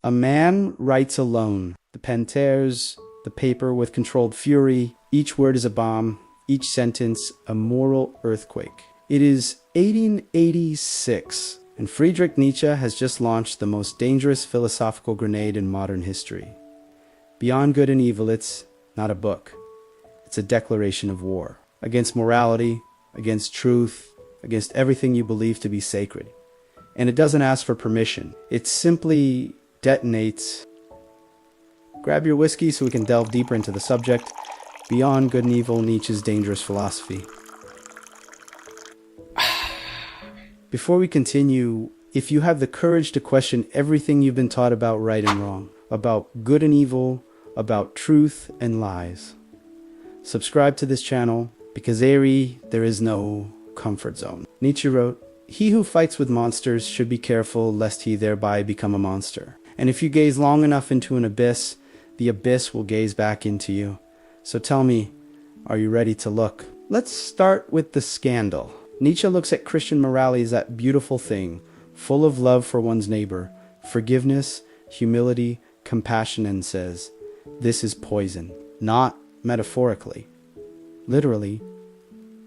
A man writes alone. The pen tears the paper with controlled fury. Each word is a bomb, each sentence a moral earthquake. It is 1886, and Friedrich Nietzsche has just launched the most dangerous philosophical grenade in modern history. Beyond Good and Evil, it's not a book. It's a declaration of war. Against morality, against truth, against everything you believe to be sacred. And it doesn't ask for permission. It simply detonates. Grab your whiskey so we can delve deeper into the subject. Beyond Good and Evil, Nietzsche's dangerous philosophy. Before we continue, if you have the courage to question everything you've been taught about right and wrong, about good and evil, about truth and lies, subscribe to this channel, because there is no comfort zone. Nietzsche wrote, "He who fights with monsters should be careful lest he thereby become a monster. And if you gaze long enough into an abyss, the abyss will gaze back into you. So tell me, are you ready to look?" Let's start with the scandal. Nietzsche looks at Christian morality as that beautiful thing, full of love for one's neighbor, forgiveness, humility, compassion, and says, this is poison. Not metaphorically. Literally,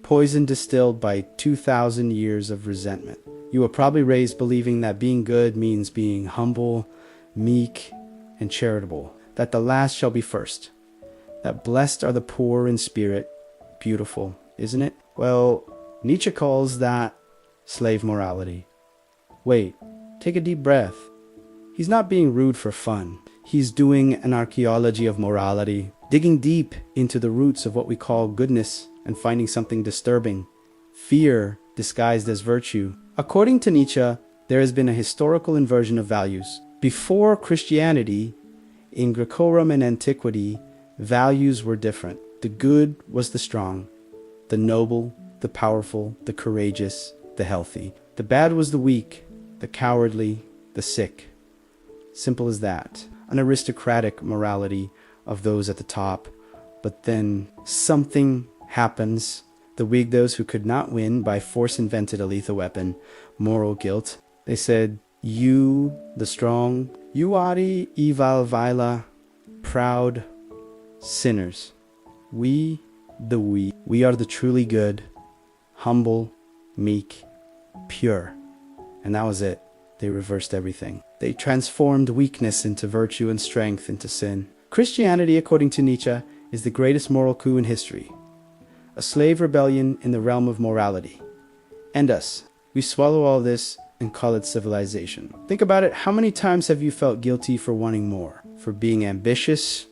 poison distilled by 2,000 years of resentment. You were probably raised believing that being good means being humble, meek, and charitable. That the last shall be first. That blessed are the poor in spirit. Beautiful, isn't it? Well, Nietzsche calls that slave morality. Wait, take a deep breath. He's not being rude for fun. He's doing an archaeology of morality, digging deep into the roots of what we call goodness and finding something disturbing. Fear disguised as virtue. According to Nietzsche, there has been a historical inversion of values. Before Christianity, in Greco-Roman antiquity, values were different. The good was the strong, the noble, the powerful, the courageous, the healthy. The bad was the weak, the cowardly, the sick. Simple as that. An aristocratic morality of those at the top. But then something happens. The weak, those who could not win by force, invented a lethal weapon, moral guilt. They said, you, the strong, you ari ival vila, proud sinners. We, the weak, we are the truly good, humble, meek, pure. And that was it. They reversed everything. They transformed weakness into virtue and strength into sin. Christianity, according to Nietzsche, is the greatest moral coup in history. A slave rebellion in the realm of morality. And us. We swallow all this and call it civilization. Think about it. How many times have you felt guilty for wanting more? For being ambitious?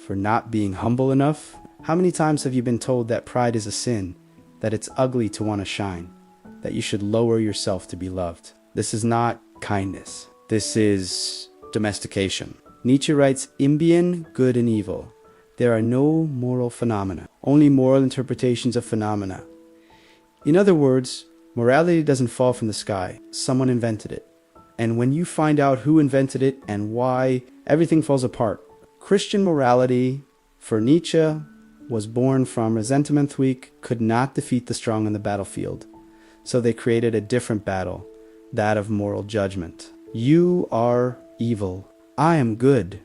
For not being humble enough? How many times have you been told that pride is a sin? That it's ugly to want to shine? That you should lower yourself to be loved? This is not kindness. This is domestication. Nietzsche writes, in being good and evil, there are no moral phenomena, only moral interpretations of phenomena. In other words, morality doesn't fall from the sky. Someone invented it. And when you find out who invented it and why, everything falls apart. Christian morality, for Nietzsche, was born from resentment weak, could not defeat the strong on the battlefield. So they created a different battle, that of moral judgment. You are evil. I am good.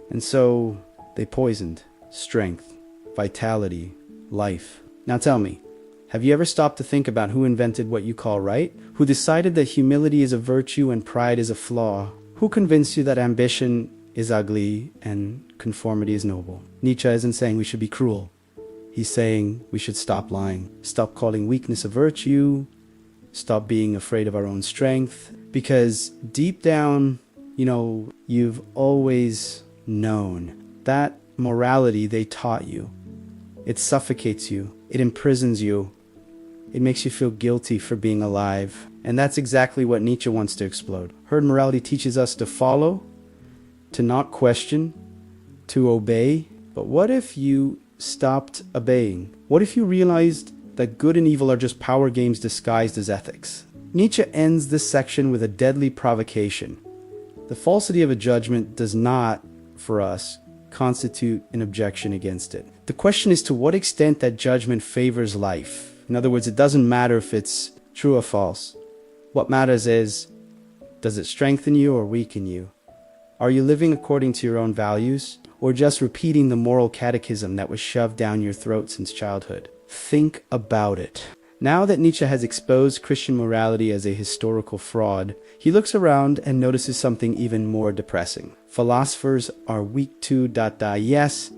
And so they poisoned strength, vitality, life. Now tell me, have you ever stopped to think about who invented what you call right? Who decided that humility is a virtue and pride is a flaw? Who convinced you that ambition is ugly and conformity is noble? Nietzsche isn't saying we should be cruel. He's saying we should stop lying, stop calling weakness a virtue, stop being afraid of our own strength, because deep down, you've always known that morality they taught you. It suffocates you. It imprisons you. It makes you feel guilty for being alive. And that's exactly what Nietzsche wants to explode. Herd morality teaches us to follow, to not question, to obey. But what if you stopped obeying? What if you realized that good and evil are just power games disguised as ethics? Nietzsche ends this section with a deadly provocation. The falsity of a judgment does not, for us, constitute an objection against it. The question is to what extent that judgment favors life. In other words, it doesn't matter if it's true or false. What matters is, does it strengthen you or weaken you? Are you living according to your own values, or just repeating the moral catechism that was shoved down your throat since childhood? Think about it. Now that Nietzsche has exposed Christian morality as a historical fraud, he looks around and notices something even more depressing. Philosophers are weak to ... Yes,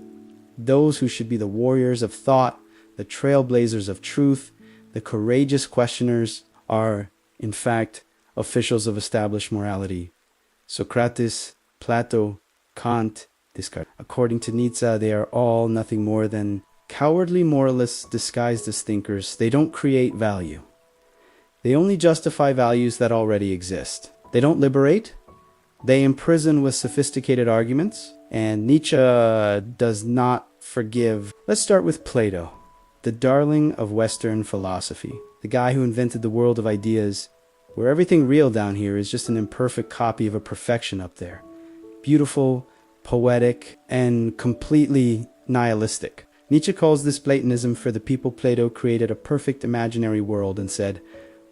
those who should be the warriors of thought, the trailblazers of truth, the courageous questioners, are, in fact, officials of established morality. Socrates, Plato, Kant, Descartes. According to Nietzsche, they are all nothing more than cowardly moralists disguised as thinkers. They don't create value. They only justify values that already exist. They don't liberate. They imprison with sophisticated arguments. And Nietzsche does not forgive. Let's start with Plato, the darling of Western philosophy, the guy who invented the world of ideas, where everything real down here is just an imperfect copy of a perfection up there. Beautiful, poetic, and completely nihilistic. Nietzsche calls this Platonism, for the people Plato created a perfect imaginary world and said,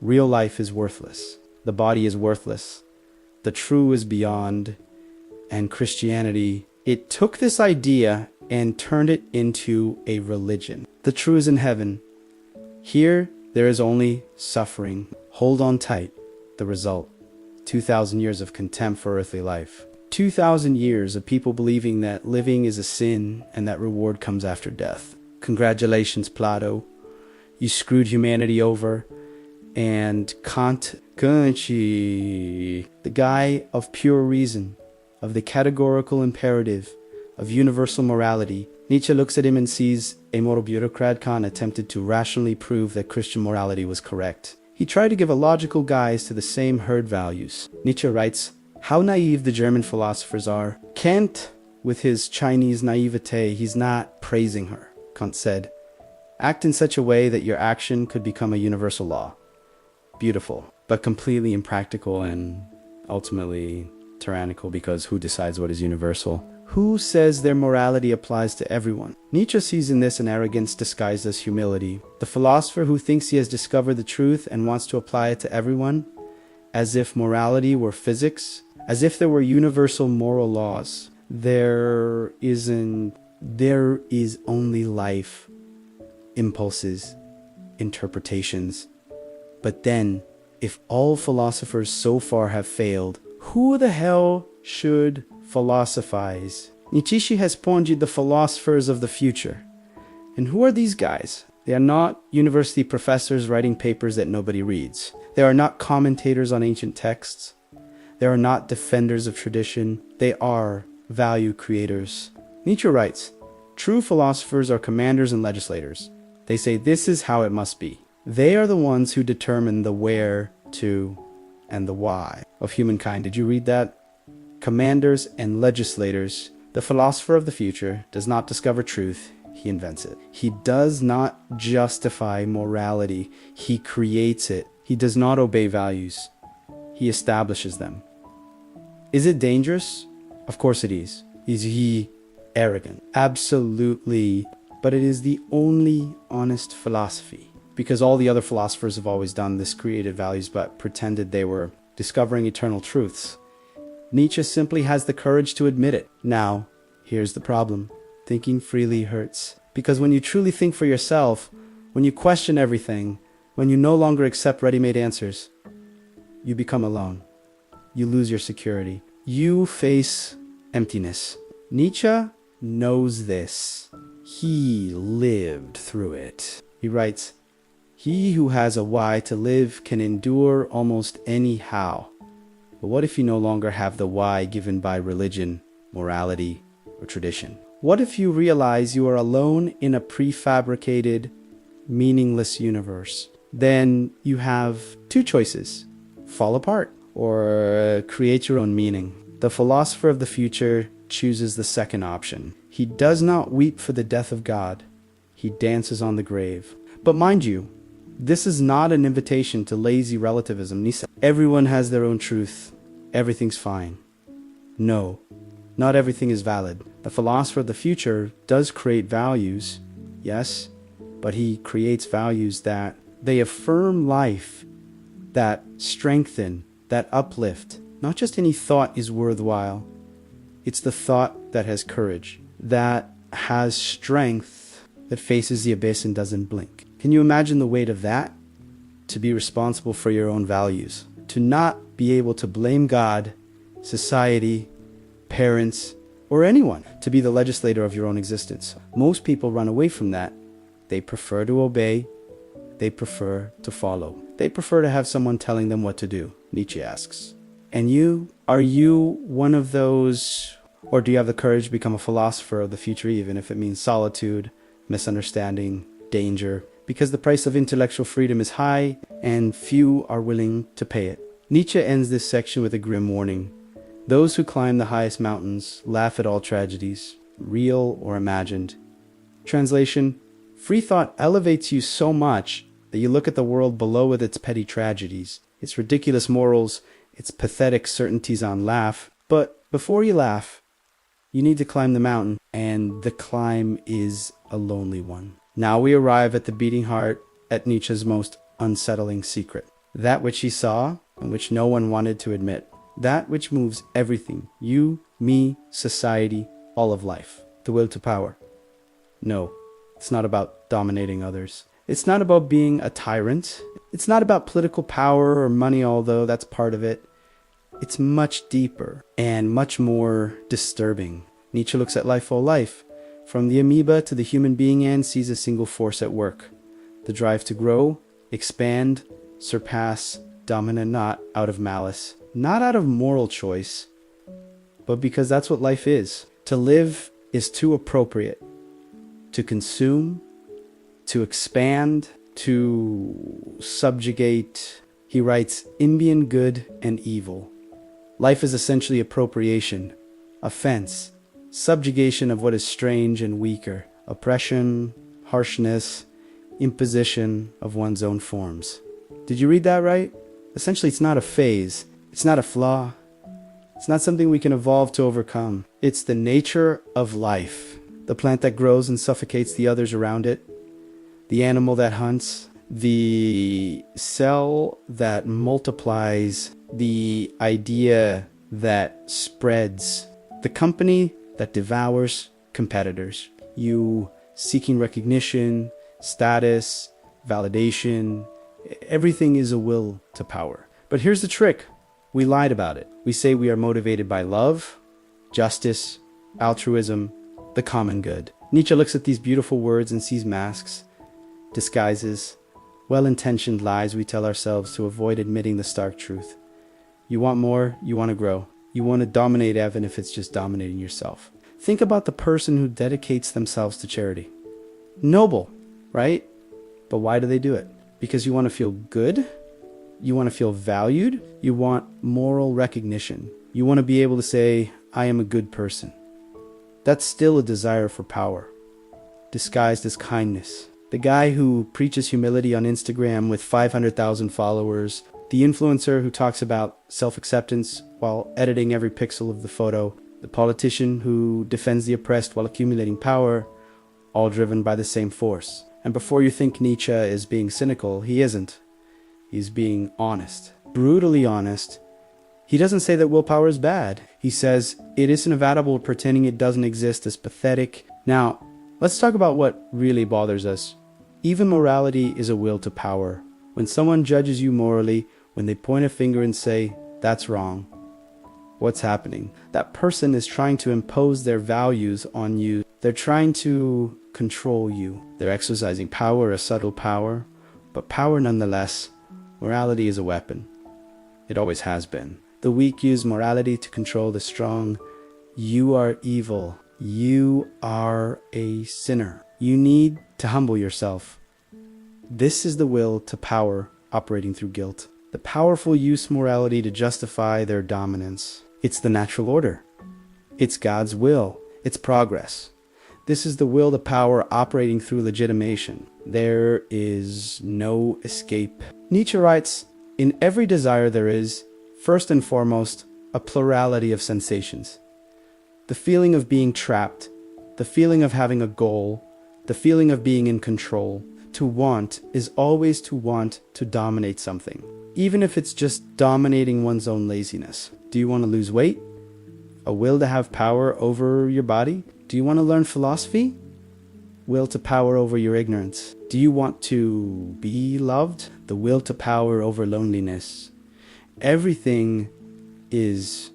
real life is worthless, the body is worthless, the true is beyond, and Christianity, it took this idea and turned it into a religion. The true is in heaven. Here, there is only suffering. Hold on tight. The result, 2,000 years of contempt for earthly life. 2,000 years of people believing that living is a sin and that reward comes after death. Congratulations, Plato. You screwed humanity over. And Kant, the guy of pure reason, of the categorical imperative, of universal morality. Nietzsche looks at him and sees a moral bureaucrat. Kant attempted to rationally prove that Christian morality was correct. He tried to give a logical guise to the same herd values. Nietzsche writes, how naive the German philosophers are. Kant, with his Chinese naivete, he's not praising her. Kant said, act in such a way that your action could become a universal law. Beautiful, but completely impractical and ultimately tyrannical, because who decides what is universal? Who says their morality applies to everyone? Nietzsche sees in this an arrogance disguised as humility. The philosopher who thinks he has discovered the truth and wants to apply it to everyone, as if morality were physics, as if there were universal moral laws. There is only life, impulses, interpretations. But then, if all philosophers so far have failed, who the hell should philosophize? Nietzsche has pointed the philosophers of the future. And who are these guys? They are not university professors writing papers that nobody reads. They are not commentators on ancient texts. They are not defenders of tradition. They are value creators. Nietzsche writes, true philosophers are commanders and legislators. They say this is how it must be. They are the ones who determine the where, to, and the why of humankind. Did you read that? Commanders and legislators. The philosopher of the future does not discover truth, he invents it. He does not justify morality, he creates it. He does not obey values, he establishes them. Is it dangerous? Of course it is. Is he arrogant? Absolutely. But it is the only honest philosophy. Because all the other philosophers have always done this, created values, but pretended they were discovering eternal truths. Nietzsche simply has the courage to admit it. Now, here's the problem. Thinking freely hurts. Because when you truly think for yourself, when you question everything, when you no longer accept ready-made answers, you become alone. You lose your security. You face emptiness. Nietzsche knows this. He lived through it. He writes, he who has a why to live can endure almost any how. But what if you no longer have the why given by religion, morality, or tradition? What if you realize you are alone in a prefabricated, meaningless universe? Then you have two choices: fall apart or create your own meaning. The philosopher of the future chooses the second option. He does not weep for the death of God. He dances on the grave. But mind you, this is not an invitation to lazy relativism. Everyone has their own truth. Everything's fine. No, not everything is valid. The philosopher of the future does create values, yes, but he creates values that they affirm life, that strengthen, that uplift. Not just any thought is worthwhile. It's the thought that has courage, that has strength, that faces the abyss and doesn't blink. Can you imagine the weight of that? To be responsible for your own values, to not be able to blame God, society, parents, or anyone, to be the legislator of your own existence. Most people run away from that. They prefer to obey. They prefer to follow. They prefer to have someone telling them what to do, Nietzsche asks. And you? Are you one of those, or do you have the courage to become a philosopher of the future, even if it means solitude, misunderstanding, danger? Because the price of intellectual freedom is high, and few are willing to pay it. Nietzsche ends this section with a grim warning. Those who climb the highest mountains laugh at all tragedies, real or imagined. Translation: free thought elevates you so much that you look at the world below with its petty tragedies, its ridiculous morals, its pathetic certainties on laugh. But before you laugh, you need to climb the mountain, and the climb is a lonely one. Now we arrive at the beating heart, at Nietzsche's most unsettling secret. That which he saw, and which no one wanted to admit. That which moves everything, you, me, society, all of life. The will to power. No, it's not about dominating others. It's not about being a tyrant. It's not about political power or money, although that's part of it. It's much deeper and much more disturbing. Nietzsche looks at life, all life, from the amoeba to the human being, and sees a single force at work. The drive to grow, expand, surpass, dominate, not out of malice, not out of moral choice, but because that's what life is. To live is too appropriate. To consume, to expand, to subjugate. He writes, Indian good and evil. Life is essentially appropriation, offense, subjugation of what is strange and weaker, oppression, harshness, imposition of one's own forms. Did you read that right? Essentially, it's not a phase. It's not a flaw. It's not something we can evolve to overcome. It's the nature of life. The plant that grows and suffocates the others around it. The animal that hunts. The cell that multiplies. The idea that spreads. The company that devours competitors. You seeking recognition, status, validation. Everything is a will to power. But here's the trick. We lied about it. We say we are motivated by love, justice, altruism, the common good. Nietzsche looks at these beautiful words and sees masks, disguises, well-intentioned lies we tell ourselves to avoid admitting the stark truth. You want more, you want to grow. You want to dominate even if it's just dominating yourself. Think about the person who dedicates themselves to charity. Noble, right? But why do they do it? Because you want to feel good? You want to feel valued? You want moral recognition. You want to be able to say, I am a good person. That's still a desire for power, disguised as kindness. The guy who preaches humility on Instagram with 500,000 followers, the influencer who talks about self-acceptance while editing every pixel of the photo, the politician who defends the oppressed while accumulating power, all driven by the same force. And before you think Nietzsche is being cynical, he isn't. He's being honest, brutally honest. He doesn't say that willpower is bad. He says it is inevitable, pretending it doesn't exist is pathetic. Now, let's talk about what really bothers us. Even morality is a will to power. When someone judges you morally, when they point a finger and say, that's wrong, what's happening? That person is trying to impose their values on you. They're trying to control you. They're exercising power, a subtle power, but power nonetheless. Morality is a weapon. It always has been. The weak use morality to control the strong. You are evil. You are a sinner. You need to humble yourself. This is the will to power operating through guilt. The powerful use morality to justify their dominance. It's the natural order. It's God's will. It's progress. This is the will to power operating through legitimation. There is no escape. Nietzsche writes, in every desire there is, first and foremost, a plurality of sensations. The feeling of being trapped, the feeling of having a goal, the feeling of being in control. To want is always to want to dominate something, even if it's just dominating one's own laziness. Do you want to lose weight? A will to have power over your body? Do you want to learn philosophy? Will to power over your ignorance. Do you want to be loved? The will to power over loneliness. Everything is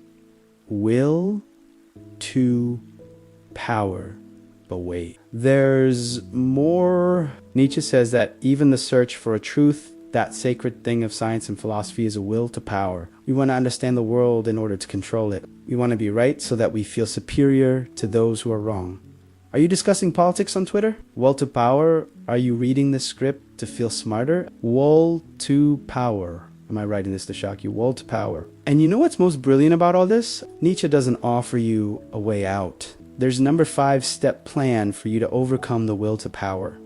will to power. But wait, there's more. Nietzsche says that even the search for a truth, that sacred thing of science and philosophy, is a will to power. We want to understand the world in order to control it. We want to be right so that we feel superior to those who are wrong. Are you discussing politics on Twitter? Will to power? Are you reading this script to feel smarter? Will to power. Am I writing this to shock you? Will to power. And you know what's most brilliant about all this? Nietzsche doesn't offer you a way out. There's a number 5-step plan for you to overcome the will to power,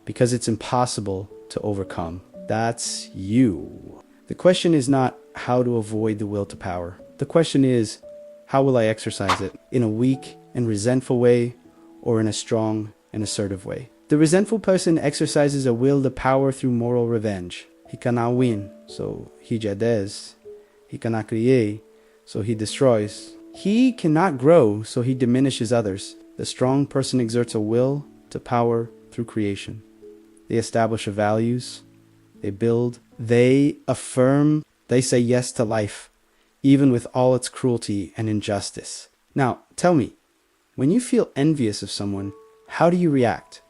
because it's impossible to overcome. That's you. The question is not how to avoid the will to power. The question is, how will I exercise it? In a weak and resentful way, or in a strong and assertive way? The resentful person exercises a will to power through moral revenge. He cannot win, so he jades. He cannot create, so he destroys. He cannot grow, so he diminishes others. The strong person exerts a will to power through creation. They establish values. They build. They affirm. They say yes to life, even with all its cruelty and injustice. Now, tell me, when you feel envious of someone, how do you react?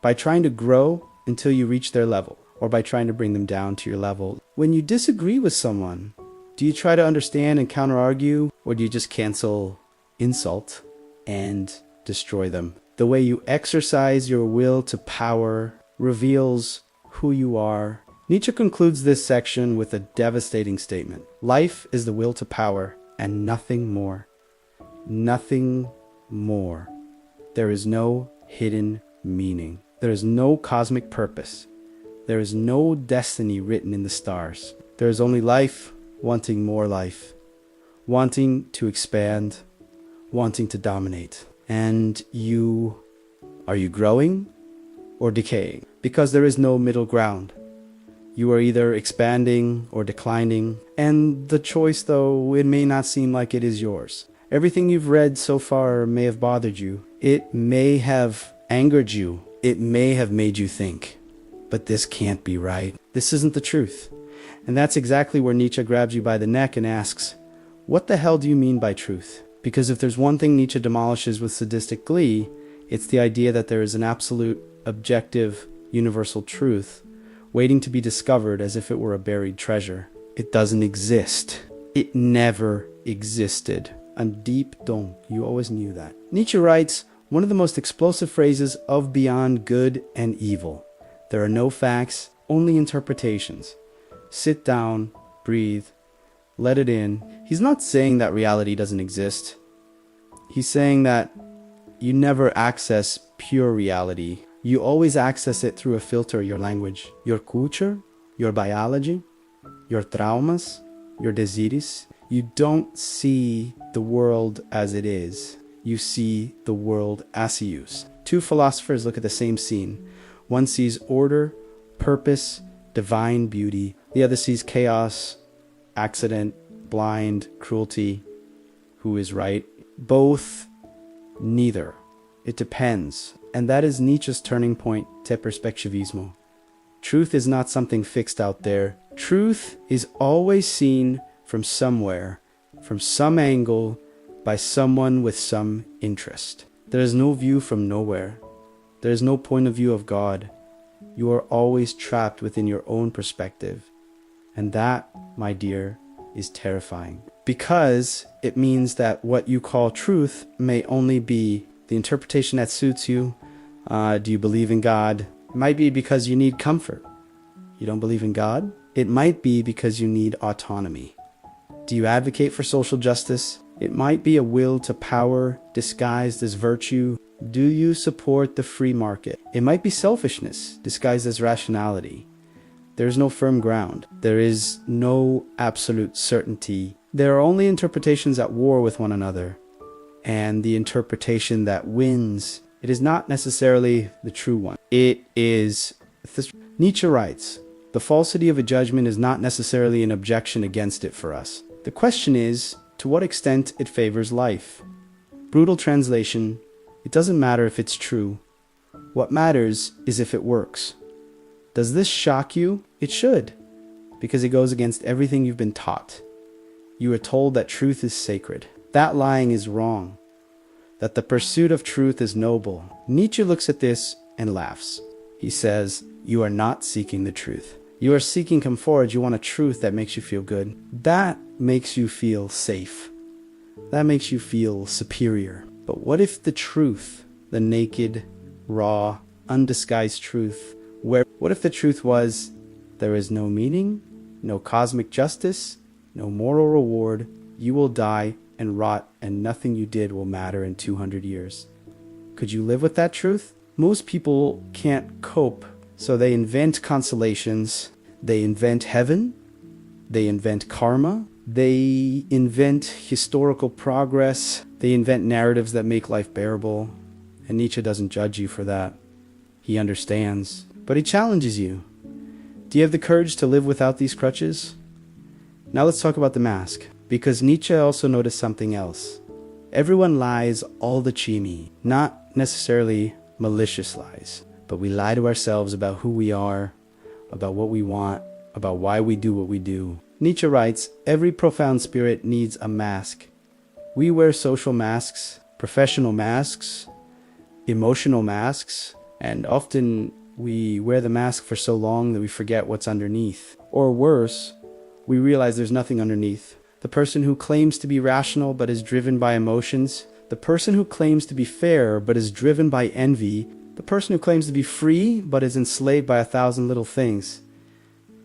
By trying to grow until you reach their level, or by trying to bring them down to your level? When you disagree with someone, do you try to understand and counter-argue, or do you just cancel, insult, and destroy them? The way you exercise your will to power reveals who you are. Nietzsche concludes this section with a devastating statement. Life is the will to power, and nothing more. Nothing more. There is no hidden meaning. There is no cosmic purpose. There is no destiny written in the stars. There is only life wanting more life, wanting to expand, wanting to dominate. And are you growing or decaying? Because there is no middle ground. You are either expanding or declining, and the choice, though it may not seem like it, is yours. Everything you've read so far may have bothered you. It may have angered you. It may have made you think, but this can't be right. This isn't the truth. And that's exactly where Nietzsche grabs you by the neck and asks, what the hell do you mean by truth? Because if there's one thing Nietzsche demolishes with sadistic glee, it's the idea that there is an absolute, objective, universal truth waiting to be discovered as if it were a buried treasure. It doesn't exist. It never existed. And deep down, you always knew that. Nietzsche writes one of the most explosive phrases of beyond good and evil. There are no facts, only interpretations. Sit down, breathe, let it in. He's not saying that reality doesn't exist. He's saying that you never access pure reality. You always access it through a filter: your language, your culture, your biology, your traumas, your desires. You don't see the world as it is. You see the world as he is. Two philosophers look at the same scene. One sees order, purpose, divine beauty. The other sees chaos, accident, blind, cruelty. Who is right? Both, neither. It depends. And that is Nietzsche's turning point to perspectivism. Truth is not something fixed out there. Truth is always seen from somewhere, from some angle, by someone with some interest. There is no view from nowhere. There is no point of view of God. You are always trapped within your own perspective. And that, my dear, is terrifying. Because it means that what you call truth may only be the interpretation that suits you. Do you believe in God? It might be because you need comfort. You don't believe in God? It might be because you need autonomy. Do you advocate for social justice? It might be a will to power disguised as virtue. Do you support the free market? It might be selfishness disguised as rationality. There is no firm ground. There is no absolute certainty. There are only interpretations at war with one another. And the interpretation that wins, it is not necessarily the true one. It is... Nietzsche writes, the falsity of a judgment is not necessarily an objection against it for us. The question is, To what extent it favors life. Brutal translation, it doesn't matter if it's true. What matters is if it works. Does this shock you? It should, because it goes against everything you've been taught. You are told that truth is sacred, that lying is wrong, that the pursuit of truth is noble. Nietzsche looks at this and laughs. He says, you are not seeking the truth. You are seeking comfort. You want a truth that makes you feel good. That makes you feel safe. That makes you feel superior. But what if the truth, the naked, raw, undisguised truth, what if the truth was, there is no meaning, no cosmic justice, no moral reward, you will die and rot and nothing you did will matter in 200 years. Could you live with that truth? Most people can't cope, so they invent consolations, they invent heaven, they invent karma, they invent historical progress, they invent narratives that make life bearable, and Nietzsche doesn't judge you for that. He understands, but he challenges you. Do you have the courage to live without these crutches? Now let's talk about the mask, because Nietzsche also noticed something else. Everyone lies all the time, not necessarily malicious lies, but we lie to ourselves about who we are, about what we want, about why we do what we do. Nietzsche writes, every profound spirit needs a mask. We wear social masks, professional masks, emotional masks, and often we wear the mask for so long that we forget what's underneath. Or worse, we realize there's nothing underneath. The person who claims to be rational but is driven by emotions, the person who claims to be fair but is driven by envy, the person who claims to be free but is enslaved by 1,000 little things.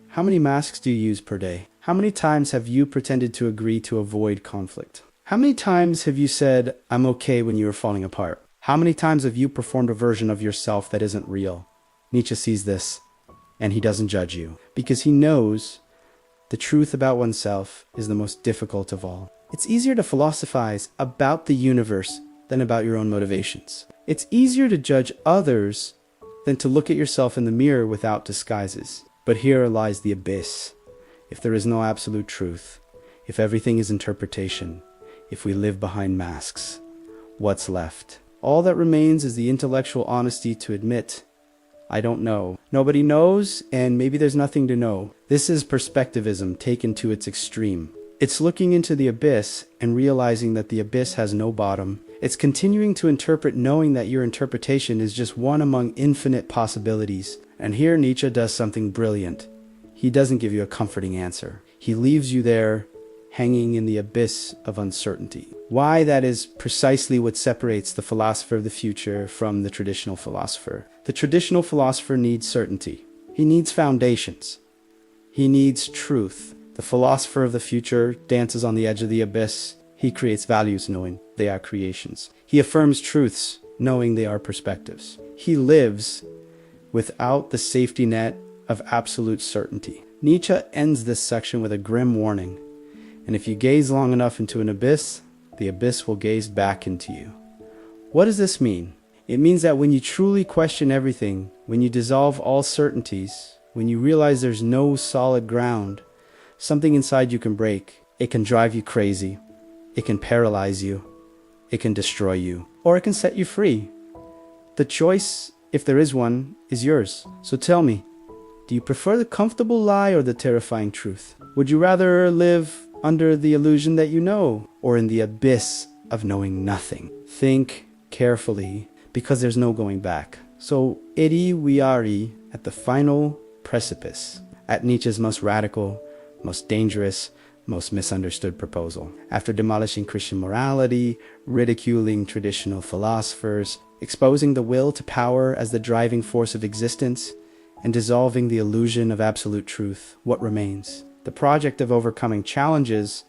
How many masks do you use per day? How many times have you pretended to agree to avoid conflict? How many times have you said, I'm okay when you are falling apart? How many times have you performed a version of yourself that isn't real? Nietzsche sees this, and he doesn't judge you, because he knows the truth about oneself is the most difficult of all. It's easier to philosophize about the universe than about your own motivations. It's easier to judge others than to look at yourself in the mirror without disguises. But here lies the abyss. If there is no absolute truth, if everything is interpretation, if we live behind masks, what's left? All that remains is the intellectual honesty to admit, I don't know. Nobody knows, and maybe there's nothing to know. This is perspectivism taken to its extreme. It's looking into the abyss and realizing that the abyss has no bottom. It's continuing to interpret knowing that your interpretation is just one among infinite possibilities. And here Nietzsche does something brilliant. He doesn't give you a comforting answer. He leaves you there, hanging in the abyss of uncertainty. Why that is precisely what separates the philosopher of the future from the traditional philosopher. The traditional philosopher needs certainty. He needs foundations. He needs truth. The philosopher of the future dances on the edge of the abyss. He creates values knowing they are creations. He affirms truths knowing they are perspectives. He lives without the safety net of absolute certainty. Nietzsche ends this section with a grim warning. And if you gaze long enough into an abyss, the abyss will gaze back into you. What does this mean? It means that when you truly question everything, when you dissolve all certainties, when you realize there's no solid ground, something inside you can break. It can drive you crazy. It can paralyze you. It can destroy you. Or it can set you free. The choice, if there is one, is yours. So tell me, do you prefer the comfortable lie or the terrifying truth? Would you rather live under the illusion that you know, or in the abyss of knowing nothing? Think carefully, because there's no going back. So, edi viari, at the final precipice, at Nietzsche's most radical, most dangerous, most misunderstood proposal. After demolishing Christian morality, ridiculing traditional philosophers, exposing the will to power as the driving force of existence, and dissolving the illusion of absolute truth, what remains? The project of overcoming challenges.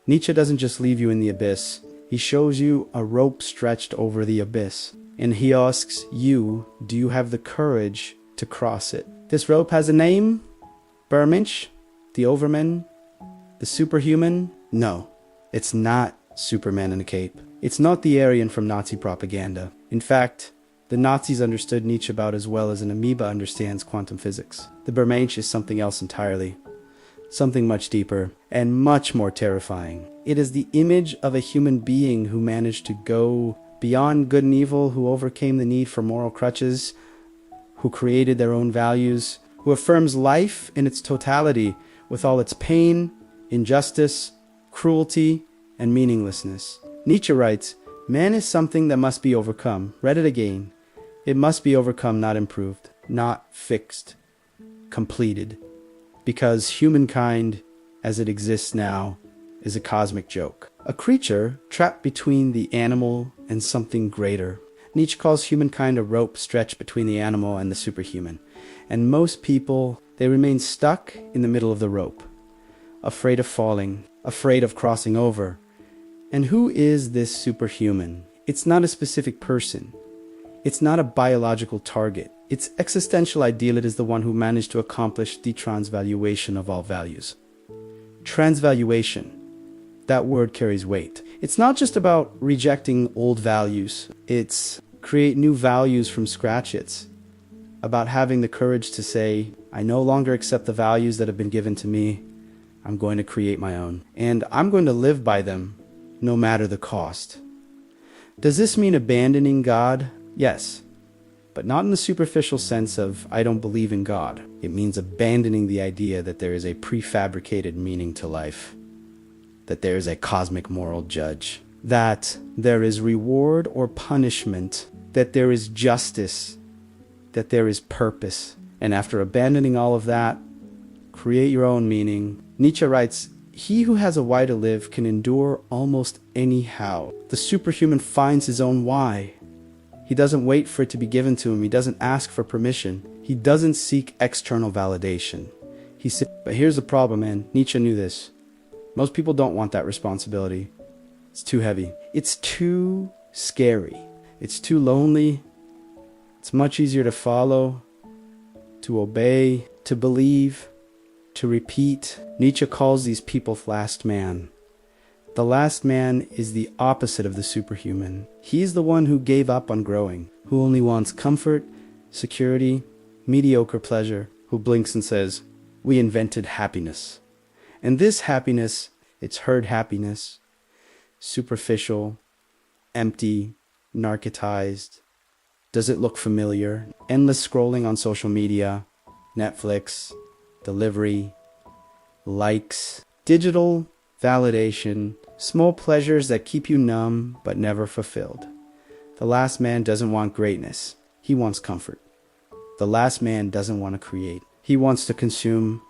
Nietzsche doesn't just leave you in the abyss. He shows you a rope stretched over the abyss. And he asks you, do you have the courage to cross it? This rope has a name? Übermensch? The Overman? The superhuman? No, it's not Superman in a cape. It's not the Aryan from Nazi propaganda. In fact, the Nazis understood Nietzsche about as well as an amoeba understands quantum physics. The Übermensch is something else entirely. something much deeper and much more terrifying. It is the image of a human being who managed to go beyond good and evil, who overcame the need for moral crutches, who created their own values, who affirms life in its totality with all its pain, injustice, cruelty, and meaninglessness. Nietzsche writes, "Man is something that must be overcome." Read it again. It must be overcome, not improved, not fixed, completed. Because humankind, as it exists now, is a cosmic joke. A creature trapped between the animal and something greater. Nietzsche calls humankind a rope stretched between the animal and the superhuman. And most people, they remain stuck in the middle of the rope, afraid of falling, afraid of crossing over. And who is this superhuman? It's not a specific person. It's not a biological target. Its existential ideal, it is the one who managed to accomplish the transvaluation of all values. Transvaluation. That word carries weight. It's not just about rejecting old values. It's create new values from scratch. It's about having the courage to say, I no longer accept the values that have been given to me. I'm going to create my own. And I'm going to live by them, no matter the cost. Does this mean abandoning God? Yes, but not in the superficial sense of I don't believe in God. It means abandoning the idea that there is a prefabricated meaning to life, that there is a cosmic moral judge, that there is reward or punishment, that there is justice, that there is purpose. And after abandoning all of that, create your own meaning. Nietzsche writes, "He who has a why to live can endure almost any how." The superhuman finds his own why. He doesn't wait for it to be given to him. He doesn't ask for permission. He doesn't seek external validation. But here's the problem, man. Nietzsche knew this. Most people don't want that responsibility. It's too heavy. It's too scary. It's too lonely. It's much easier to follow, to obey, to believe, to repeat. Nietzsche calls these people last man. The last man is the opposite of the superhuman. He's the one who gave up on growing, who only wants comfort, security, mediocre pleasure, who blinks and says, "We invented happiness." And this happiness, it's herd happiness, superficial, empty, narcotized. Does it look familiar? Endless scrolling on social media, Netflix, delivery, likes, digital validation, small pleasures that keep you numb but never fulfilled. The last man doesn't want greatness. He wants comfort. The last man doesn't want to create. He wants to consume.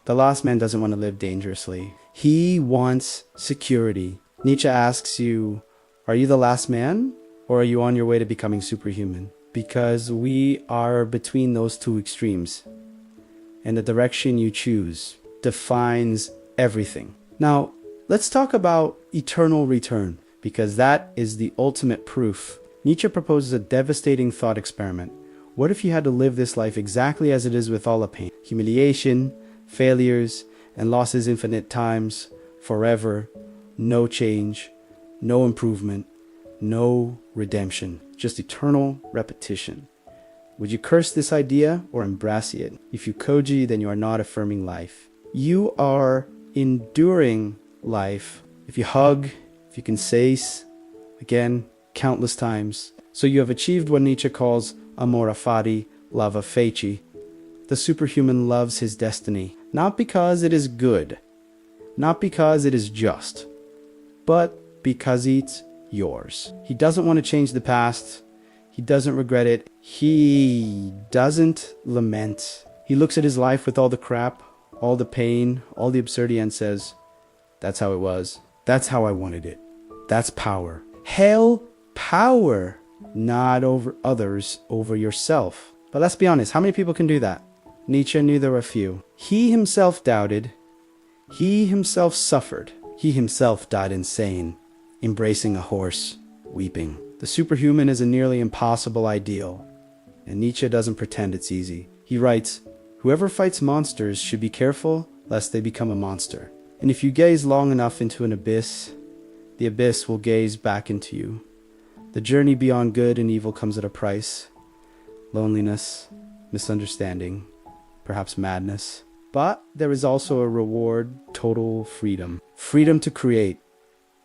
The last man doesn't want to live dangerously. He wants security. Nietzsche asks you, are you the last man, or are you on your way to becoming superhuman? Because we are between those two extremes. And the direction you choose defines everything. Now, let's talk about eternal return, because that is the ultimate proof. Nietzsche proposes a devastating thought experiment. What if you had to live this life exactly as it is, with all the pain, humiliation, failures, and losses infinite times, forever, no change, no improvement, no redemption, just eternal repetition? Would you curse this idea or embrace it? If you koji, then you are not affirming life. You are enduring life. If you hug, if you can say again countless times. So you have achieved what Nietzsche calls amore fati, lava feci. The superhuman loves his destiny, not because it is good, not because it is just, but because it's yours. He doesn't want to change the past. He doesn't regret it. He doesn't lament. He looks at his life with all the crap, all the pain, all the absurdity, and says, that's how it was. That's how I wanted it. That's power. Hail power, not over others, over yourself. But let's be honest, how many people can do that? Nietzsche knew there were a few. He himself doubted. He himself suffered. He himself died insane, embracing a horse, weeping. The superhuman is a nearly impossible ideal, and Nietzsche doesn't pretend it's easy. He writes, whoever fights monsters should be careful lest they become a monster. And if you gaze long enough into an abyss, the abyss will gaze back into you. The journey beyond good and evil comes at a price. Loneliness, misunderstanding, perhaps madness. But there is also a reward: total freedom. Freedom to create.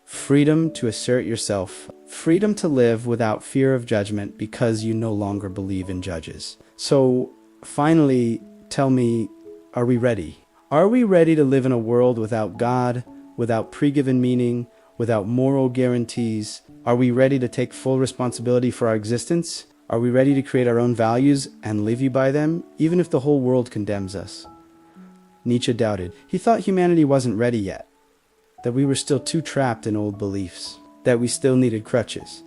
Freedom to assert yourself. Freedom to live without fear of judgment because you no longer believe in judges. So, finally, tell me, are we ready? Are we ready to live in a world without God, without pre-given meaning, without moral guarantees? Are we ready to take full responsibility for our existence? Are we ready to create our own values and live by them, even if the whole world condemns us? Nietzsche doubted. He thought humanity wasn't ready yet, that we were still too trapped in old beliefs, that we still needed crutches.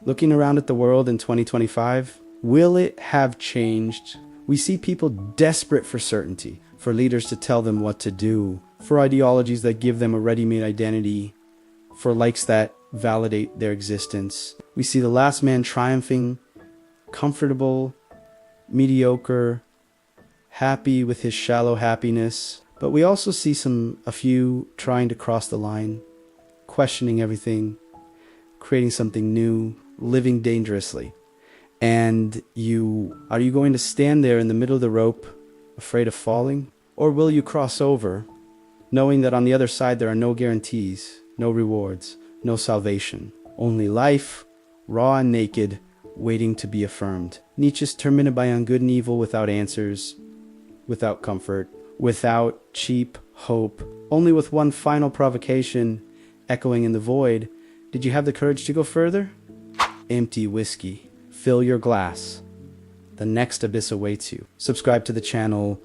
Looking around at the world in 2025, will it have changed? We see people desperate for certainty, for leaders to tell them what to do, for ideologies that give them a ready-made identity, for likes that validate their existence. We see the last man triumphing, comfortable, mediocre, happy with his shallow happiness. But we also see a few trying to cross the line, questioning everything, creating something new, living dangerously. And are you going to stand there in the middle of the rope, afraid of falling? Or will you cross over, knowing that on the other side there are no guarantees, no rewards, no salvation, only life, raw and naked, waiting to be affirmed? Nietzsche's tormented by good and evil, without answers, without comfort, without cheap hope, only with one final provocation echoing in the void. Did you have the courage to go further? Empty whiskey. Fill your glass. The next abyss awaits you. Subscribe to the channel,